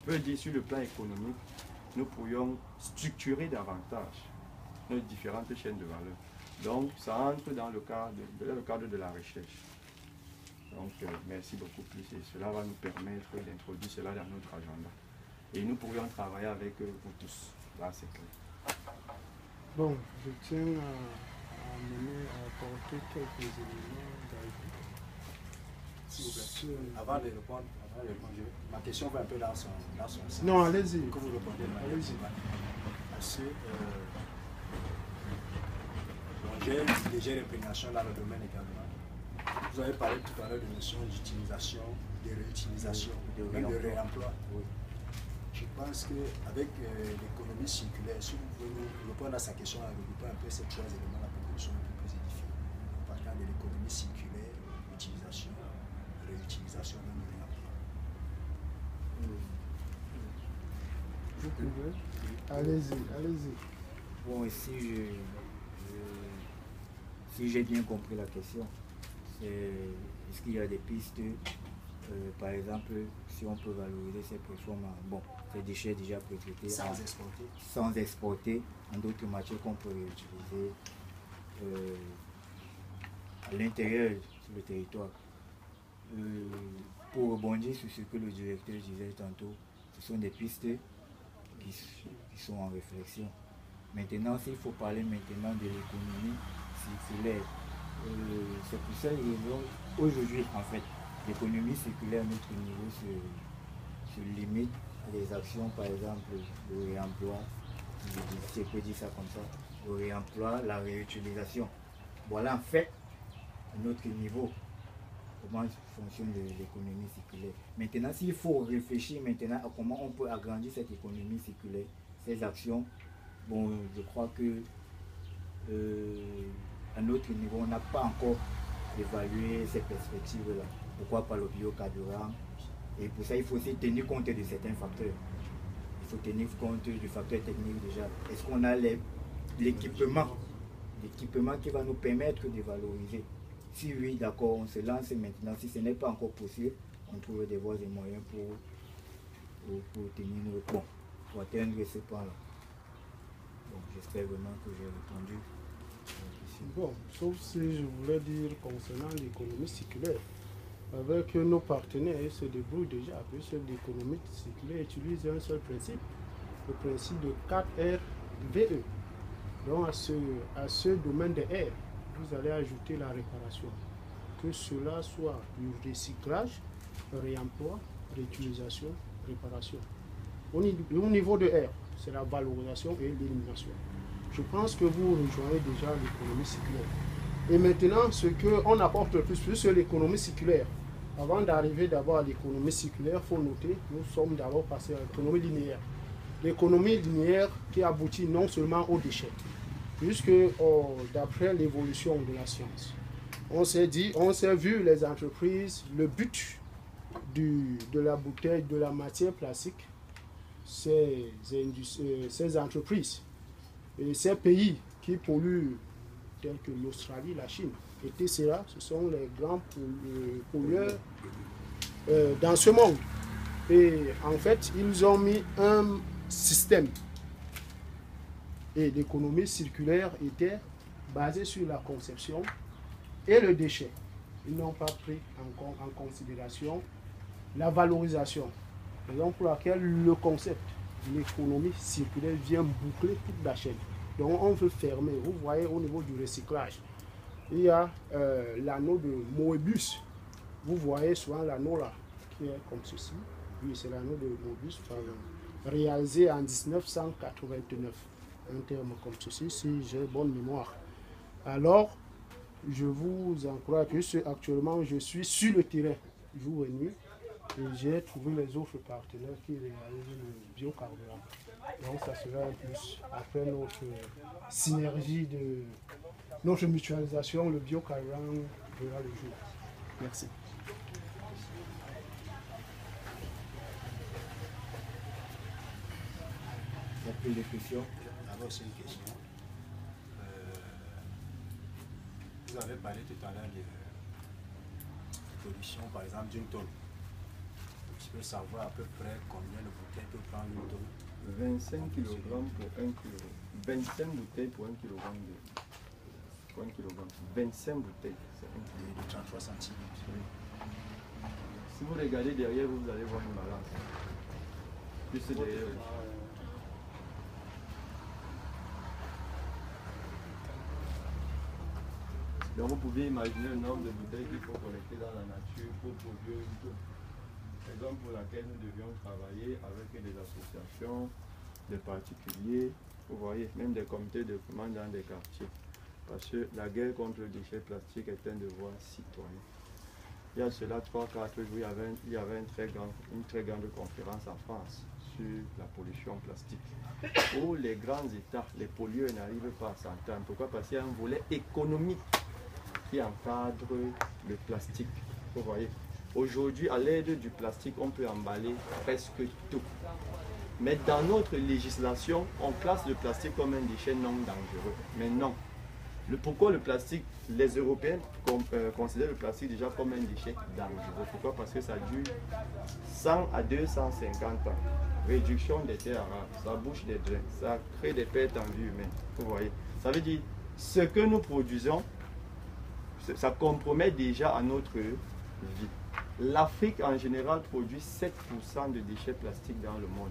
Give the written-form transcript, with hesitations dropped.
veut dire sur le plan économique, nous pourrions structurer davantage nos différentes chaînes de valeur. Donc, ça entre dans le cadre de la recherche. Donc, merci beaucoup plus et cela va nous permettre d'introduire cela dans notre agenda. Et nous pourrions travailler avec vous tous. Là, c'est clair. Bon, je tiens à apporter quelques éléments d'avis. S'il vous plaît. Avant de répondre, ma question va un peu dans son sens. Non, allez-y. Que vous répondez, allez-y. Parce que j'ai une légère imprégnation dans le domaine également. Vous avez parlé tout à l'heure de notion d'utilisation, de réutilisation, même de réemploi. Oui. Je pense qu'avec l'économie circulaire, si vous pouvez nous répondre à sa question en regroupant un peu ces trois éléments-là pour que nous soyons un peu plus édifiés. En partant de l'économie circulaire, utilisation, réutilisation, même réemploi. Vous pouvez. Allez-y, allez-y. Bon, si j'ai bien compris la question, c'est est-ce qu'il y a des pistes, par exemple, si on peut valoriser ces ces déchets déjà prétraités sans exporter en d'autres matières qu'on peut réutiliser à l'intérieur du territoire. Pour rebondir sur ce que le directeur disait tantôt, ce sont des pistes qui sont en réflexion. Maintenant, s'il faut parler maintenant de l'économie circulaire, c'est pour ça que aujourd'hui, en fait, l'économie circulaire à notre niveau se limite à des actions, par exemple, le réemploi, si je peux dire ça comme ça, le réemploi, la réutilisation. Voilà, en fait, à notre niveau, comment fonctionne l'économie circulaire. Maintenant, s'il faut réfléchir maintenant à comment on peut agrandir cette économie circulaire, ces actions, bon, je crois que à notre niveau, on n'a pas encore évalué ces perspectives-là. Pourquoi pas le biocarburant? Et pour ça, il faut aussi tenir compte de certains facteurs. Il faut tenir compte du facteur technique déjà. Est-ce qu'on a l'équipement qui va nous permettre de valoriser? Si oui, d'accord, on se lance maintenant. Si ce n'est pas encore possible, on trouve des voies et moyens pour tenir pour atteindre ce point-là. Bon, j'espère vraiment que j'ai répondu. Bon, sauf si je voulais dire concernant l'économie circulaire. Avec nos partenaires, ils se débrouillent déjà, puisque l'économie circulaire utilise un seul principe, le principe de 4RVE. Donc à ce domaine de R, vous allez ajouter la réparation. Que cela soit du recyclage, réemploi, réutilisation, réparation. Au niveau de R, c'est la valorisation et l'élimination. Je pense que vous rejoignez déjà l'économie circulaire. Et maintenant, ce qu'on apporte le plus sur l'économie circulaire, avant d'arriver d'abord à l'économie circulaire, il faut noter, nous sommes d'abord passés à l'économie linéaire. L'économie linéaire qui aboutit non seulement aux déchets, puisque d'après l'évolution de la science, on s'est vu les entreprises, le but de la bouteille, de la matière plastique, ces entreprises et ces pays qui polluent, tels que l'Australie, la Chine, etc., ce sont les grands pollueurs dans ce monde. Et en fait, ils ont mis un système. Et l'économie circulaire était basée sur la conception et le déchet. Ils n'ont pas pris en considération la valorisation. Raison pour laquelle le concept de l'économie circulaire vient boucler toute la chaîne. Donc on veut fermer. Vous voyez au niveau du recyclage, il y a l'anneau de Moebius. Vous voyez souvent l'anneau là, qui est comme ceci. Oui, c'est l'anneau de Moebius, réalisé en 1989. Un terme comme ceci, si j'ai bonne mémoire. Alors, je vous encourage, puisque actuellement je suis sur le terrain, jour et nuit, et j'ai trouvé les autres partenaires qui réalisent le biocarburant. Donc ça sera un plus. Après notre synergie de notre mutualisation, le biocarburant verra le jour. Merci. Il y a plus de questions? D'abord, c'est une question. Vous avez parlé tout à l'heure de production, par exemple, d'une tonne. Je peux savoir à peu près combien de bouteilles prend une tonne. 25 kg pour 1 kg. 25 bouteilles pour 1 kg de... Pour 1 kg. 25 bouteilles, c'est 1 kg. De 33 centilitres. Oui. Si vous regardez derrière vous, vous allez voir une balance. Juste derrière vous. Donc vous pouvez imaginer le nombre de bouteilles qu'il faut collecter dans la nature pour produire une tonne. Raison pour laquelle nous devions travailler avec des associations, des particuliers, vous voyez, même des comités de commande dans des quartiers. Parce que la guerre contre le déchet plastique est un devoir citoyen. Il y a cela 3-4 jours, il y avait une très grande conférence en France sur la pollution plastique. Où les grands États, les pollueurs n'arrivent pas à s'entendre. Pourquoi? Parce qu'il y a un volet économique qui encadre le plastique. Vous voyez, aujourd'hui, à l'aide du plastique, on peut emballer presque tout. Mais dans notre législation, on classe le plastique comme un déchet non dangereux. Mais non. Pourquoi le plastique? Les Européens considèrent le plastique déjà comme un déchet dangereux. Pourquoi? Parce que ça dure 100 à 250 ans. Réduction des terres rares, ça bouche des drains, ça crée des pertes en vie humaine. Vous voyez? Ça veut dire, ce que nous produisons, ça compromet déjà à notre vie. L'Afrique en général produit 7% de déchets plastiques dans le monde.